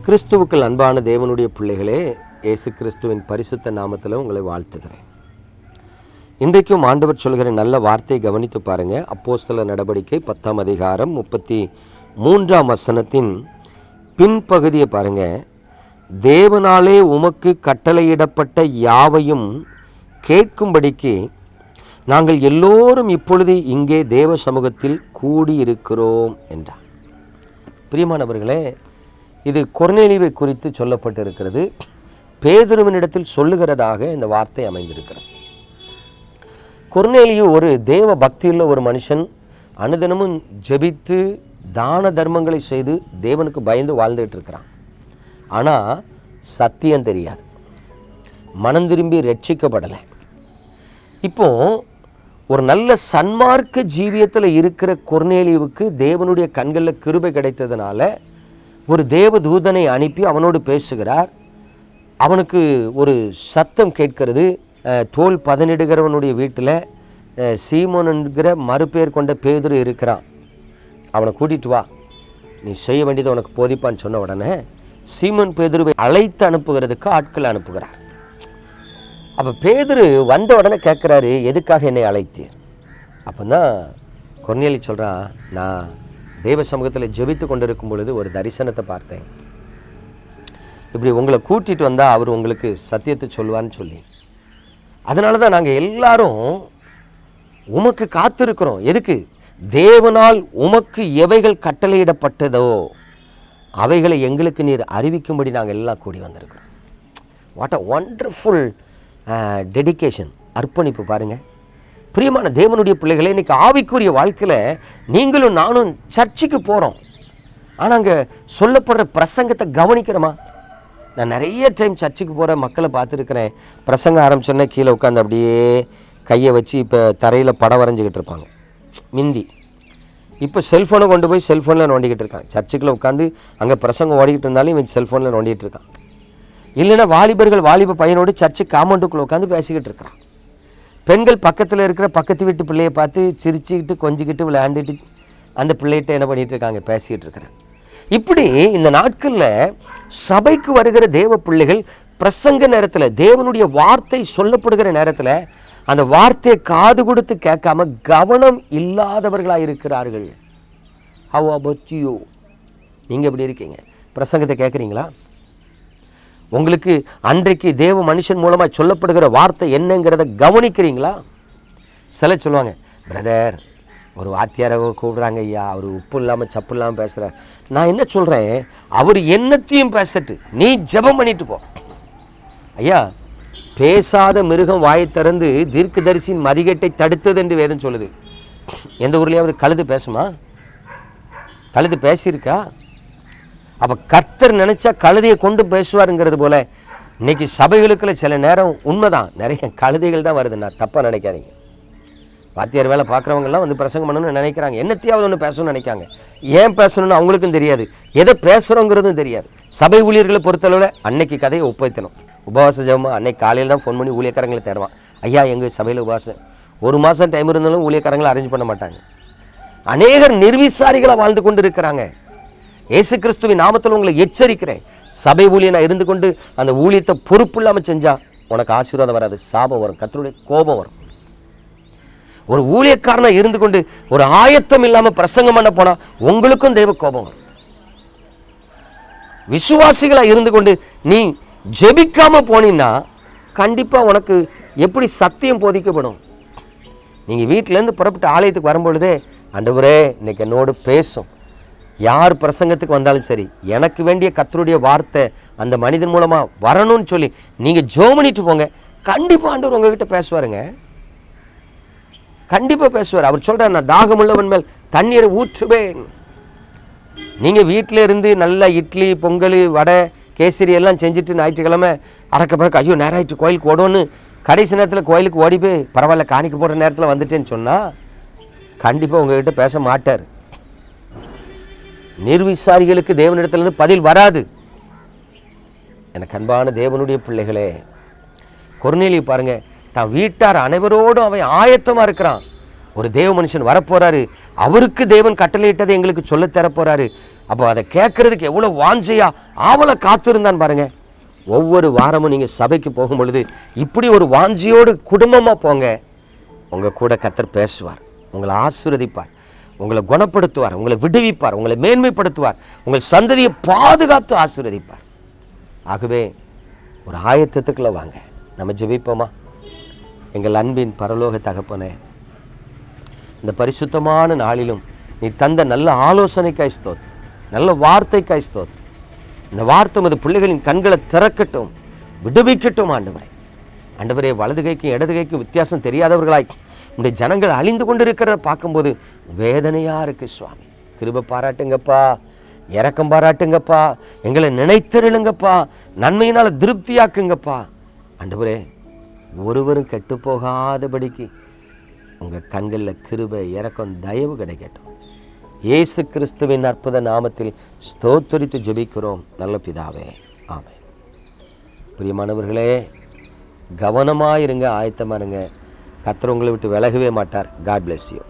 கிறிஸ்துவுக்குள் அன்பான தேவனுடைய பிள்ளைகளே, இயேசு கிறிஸ்துவின் பரிசுத்த நாமத்தில் உங்களை வாழ்த்துகிறேன். இன்றைக்கும் ஆண்டவர் சொல்கிற நல்ல வார்த்தையை கவனித்து பாருங்க. அப்போஸ்தலர் நடவடிக்கை 10ஆம் அதிகாரம் 33ஆம் வசனத்தின் பின்பகுதியை பாருங்க. தேவனாலே உமக்கு கட்டளையிடப்பட்ட யாவையும் கேட்கும்படிக்கு நாங்கள் எல்லோரும் இப்பொழுது இங்கே தேவ சமூகத்தில் கூடியிருக்கிறோம் என்றார். பிரியமானவர்களே, இது கொர்நேலியுவை குறித்து சொல்லப்பட்டிருக்கிறது. பேதுருவினிடத்தில் சொல்லுகிறதாக இந்த வார்த்தை அமைந்திருக்கிறது. கொர்நேலியு ஒரு தேவ பக்தியுள்ள ஒரு மனுஷன். அனுதினமும் ஜெபித்து தான தர்மங்களை செய்து தேவனுக்கு பயந்து வாழ்ந்துட்டு இருக்கிறான். ஆனால் சத்தியம் தெரியாது, மனம் திரும்பி ரட்சிக்கப்படலை. இப்போ ஒரு நல்ல சன்மார்க்க ஜீவியத்தில் இருக்கிற கொர்நேலியுவுக்கு தேவனுடைய கண்களில் கிருபை கிடைத்ததுனால ஒரு தேவ தூதனை அனுப்பி அவனோடு பேசுகிறார். அவனுக்கு ஒரு சத்தம் கேட்கிறது. தோல் பதனிடுகிறவனுடைய வீட்டில் சீமோன் என்கிற மறுபெயர் கொண்ட பேதுரு இருக்கிறான், அவனை கூட்டிகிட்டு வா, நீ செய்ய வேண்டியதை உனக்கு போதிப்பான்னு சொன்ன உடனே சீமோன் பேதுருவை அழைத்து அனுப்புகிறதுக்கு ஆட்கள் அனுப்புகிறார். அப்போ பேதுரு வந்த உடனே கேட்குறாரு, எதுக்காக என்னை அழைத்தீர்? அப்போ தான் கொர்நேலியு சொல்கிறான், நான் தேவ சமூகத்தில் ஜெபித்து கொண்டிருக்கும் பொழுது ஒரு தரிசனத்தை பார்த்தேன். இப்படி உங்களை கூட்டிகிட்டு வந்தால் அவர் உங்களுக்கு சத்தியத்தை சொல்லுவான்னு சொல்லி, அதனால தான் நாங்கள் எல்லாரும் உமக்கு காத்திருக்கிறோம். எதுக்கு? தேவனால் உமக்கு எவைகள் கட்டளையிடப்பட்டதோ அவைகளை எங்களுக்கு நீர் அறிவிக்கும்படி நாங்கள் எல்லாம் கூடி வந்திருக்கிறோம். வாட் அ ஒண்டர்ஃபுல் டெடிகேஷன், அர்ப்பணிப்பு பாருங்கள். பிரியமான தேவனுடைய பிள்ளைகளே, இன்றைக்கி ஆவிக்குரிய வாழ்க்கையில் நீங்களும் நானும் சர்ச்சுக்கு போகிறோம். ஆனால் அங்கே சொல்லப்படுற பிரசங்கத்தை கவனிக்கிறோமா? நான் நிறைய டைம் சர்ச்சுக்கு போகிற மக்களை பார்த்துருக்கிறேன். பிரசங்கம் ஆரம்பிச்சோன்னே கீழே உட்காந்து அப்படியே கையை வச்சு இப்போ தரையில் படம் வரைஞ்சிக்கிட்டு இருப்பாங்க. மிந்தி இப்போ செல்ஃபோனை கொண்டு போய் செல்ஃபோனில் நோண்டிக்கிட்டு இருக்கான். சர்ச்சுக்குள்ளே உட்காந்து அங்கே பிரசங்கம் ஓடிக்கிட்டு இருந்தாலும் இவன் செல்ஃபோனில் நோண்டிகிட்டு இருக்கான். இல்லைன்னா வாலிபர்கள் வாலிப பையனோடு சர்ச்சு காம்பவுண்டுக்குள்ளே உட்காந்து பேசிக்கிட்டு இருக்கிறான். பெண்கள் பக்கத்தில் இருக்கிற பக்கத்து வீட்டு பிள்ளையை பார்த்து சிரிச்சுக்கிட்டு கொஞ்சிக்கிட்டு விளையாண்டுட்டு அந்த பிள்ளைகிட்ட என்ன பண்ணிகிட்டு இருக்காங்க, பேசிக்கிட்டு இருக்கிறேன். இப்படி இந்த நாட்களில் சபைக்கு வருகிற தேவ பிள்ளைகள் பிரசங்க நேரத்தில், தேவனுடைய வார்த்தை சொல்லப்படுகிற நேரத்தில் அந்த வார்த்தையை காது கொடுத்து கேட்காம கவனம் இல்லாதவர்களாக இருக்கிறார்கள். How about you? நீங்கள் எப்படி இருக்கீங்க? பிரசங்கத்தை கேட்குறீங்களா? உங்களுக்கு அன்றைக்கு தேவ மனுஷன் மூலமாக சொல்லப்படுகிற வார்த்தை என்னங்கிறத கவனிக்கிறீங்களா? சில சொல்லுவாங்க, பிரதர் ஒரு வாத்தியாரை கூப்பிட்றாங்க ஐயா, அவர் உப்பு இல்லாமல் சப்பு இல்லாமல் பேசுகிறார். நான் என்ன சொல்கிறேன், அவர் என்னத்தையும் பேசட்டு, நீ ஜெபம் பண்ணிட்டு போ. ஐயா, பேசாத மிருகம் வாயை திறந்து தீர்க்கதரிசியின் மதிகேட்டை தடுத்தது என்று வேதம் சொல்லுது. எந்த ஊர்லேயாவது கழுது பேசுமா? கழுது பேசியிருக்கா? அப்போ கர்த்தர் நினச்சா கழுதையை கொண்டு பேசுவாருங்கிறது போல் இன்றைக்கி சபைகளுக்குள்ள சில நேரம் உண்மைதான், நிறைய கழுதைகள் தான் வருது. நான் தப்பாக நினைக்காதீங்க. வாத்தியார் வேலை பார்க்குறவங்கெல்லாம் வந்து பிரசங்கம் பண்ணணும்னு நினைக்கிறாங்க, என்னத்தையாவது ஒன்று பேசணும்னு நினைக்காங்க. ஏன் பேசணும்னு அவங்களுக்கும் தெரியாது, எதை பேசுகிறோங்கிறதும் தெரியாது. சபை ஊழியர்களை பொறுத்தளவில் அன்னைக்கு கதையை ஒப்பைத்தணும். உபவாச ஜெபமாக அன்னைக்கு காலையில் தான் ஃபோன் பண்ணி ஊழியக்காரங்களை தேடுவான். ஐயா எங்கள் சபையில் உபவாசம் 1 மாதம் டைம் இருந்தாலும் ஊழியக்காரங்களை அரேஞ்ச் பண்ண மாட்டாங்க. அநேகர் நிர்விசாரிகளாக வாழ்ந்து கொண்டு இருக்கிறாங்க. இயேசு கிறிஸ்துவின் நாமத்தில் உங்களை எச்சரிக்கிறேன், சபை ஊழியனாக இருந்து கொண்டு அந்த ஊழியத்தை பொறுப்பு இல்லாமல் செஞ்சால் உனக்கு ஆசீர்வாதம் வராது, சாபம் வரும், கர்த்தருடைய கோபம் வரும். ஒரு ஊழியக்காரனாக இருந்து கொண்டு ஒரு ஆயத்தம் இல்லாமல் பிரசங்கம் பண்ண போனால் உங்களுக்கும் தெய்வ கோபம் வரும். விசுவாசிகளாக இருந்து கொண்டு நீ ஜெபிக்காமல் போனீன்னா கண்டிப்பாக உனக்கு எப்படி சத்தியம் போதிக்கப்படும்? நீங்கள் வீட்டிலேருந்து புறப்பட்டு ஆலயத்துக்கு வரும்பொழுதே, ஆண்டவரே இன்னைக்கு என்னோடு பேசும், யார் பிரசங்கத்துக்கு வந்தாலும் சரி எனக்கு வேண்டிய கர்த்தருடைய வார்த்தை அந்த மனிதன் மூலமாக வரணும்னு சொல்லி நீங்கள் ஜெபம் பண்ணிட்டு போங்க. கண்டிப்பாக ஆண்டவர் உங்ககிட்ட பேசுவாருங்க, கண்டிப்பாக பேசுவார். அவர் சொல்கிறார், நான் தாகமுள்ளவன் மேல் தண்ணீரை ஊற்றுவேன். நீங்கள் வீட்டில் இருந்து நல்லா இட்லி பொங்கல் வடை கேசரி எல்லாம் செஞ்சுட்டு ஞாயிற்றுக்கிழமை அறக்க பிறகு ஐயோ நேரம் ஆயிட்டு கோயிலுக்கு ஓடணும்னு கடைசி நேரத்தில் கோயிலுக்கு ஓடி போய் பரவாயில்ல காணிக்க போடுற நேரத்தில் வந்துட்டேன்னு சொன்னால் கண்டிப்பாக உங்ககிட்ட பேச மாட்டார். நிர்விசாரிகளுக்கு தேவனிடத்திலிருந்து பதில் வராது. எனக்கு அன்பான தேவனுடைய பிள்ளைகளே, கொர்நேலியு பாருங்க, தான் வீட்டார் அனைவரோடும் அவன் ஆயத்தமாக இருக்கிறான். ஒரு தேவ மனுஷன் வரப்போறாரு, அவருக்கு தேவன் கட்டளையிட்டதை எங்களுக்கு சொல்ல தரப்போறாரு. அப்போ அதை கேட்கறதுக்கு எவ்வளோ வாஞ்சையா ஆவலை காத்திருந்தான் பாருங்க. ஒவ்வொரு வாரமும் நீங்கள் சபைக்கு போகும் பொழுது இப்படி ஒரு வாஞ்சியோடு குடும்பமாக போங்க. உங்கள் கூட கர்த்தர் பேசுவார், உங்களை ஆசீர்வதிப்பார், உங்களை குணப்படுத்துவார், உங்களை விடுவிப்பார், உங்களை மேன்மைப்படுத்துவார், உங்கள் சந்ததியை பாதுகாத்து ஆசீர்வதிப்பார். ஆகவே ஒரு ஆயத்தத்துக்குள்ளே வாங்க. நம்ம ஜெபிப்போமா? எங்கள் அன்பின் பரலோக தகப்பனே, இந்த பரிசுத்தமான நாளிலும் நீ தந்த நல்ல ஆலோசனைக்காய் ஸ்தோத்திரம், நல்ல வார்த்தைக்காய் ஸ்தோத்திரம். இந்த வார்த்தை அது பிள்ளைகளின் கண்களை திறக்கட்டும், விடுவிக்கட்டும். ஆண்டவரே, வலது கைக்கும் இடது கைக்கும் வித்தியாசம் தெரியாதவர்களாய் இந்த ஜனங்கள் அழிந்து கொண்டிருக்கிறத பார்க்கும்போது வேதனையாக இருக்குது. சுவாமி, கிருபை பாராட்டுங்கப்பா, இரக்கம் பாராட்டுங்கப்பா, எங்களை நினைத்திருளுங்கப்பா, நன்மையினால் திருப்தியாக்குங்கப்பா. ஆண்டவரே, ஒருவரும் கெட்டு போகாதபடிக்கு உங்கள் கண்களில் கிருபை, இரக்கம், தயவு கிடைக்கட்டும். இயேசு கிறிஸ்துவின் அற்புத நாமத்தில் ஸ்தோத்திரித்து ஜெபிக்கிறோம் நல்ல பிதாவே, ஆமென். பிரியமானவர்களே, கவனமாக இருங்க, ஆயத்தமாக இருங்க. கர்த்தர் உங்களை விட்டு விலகவே மாட்டார். God bless you.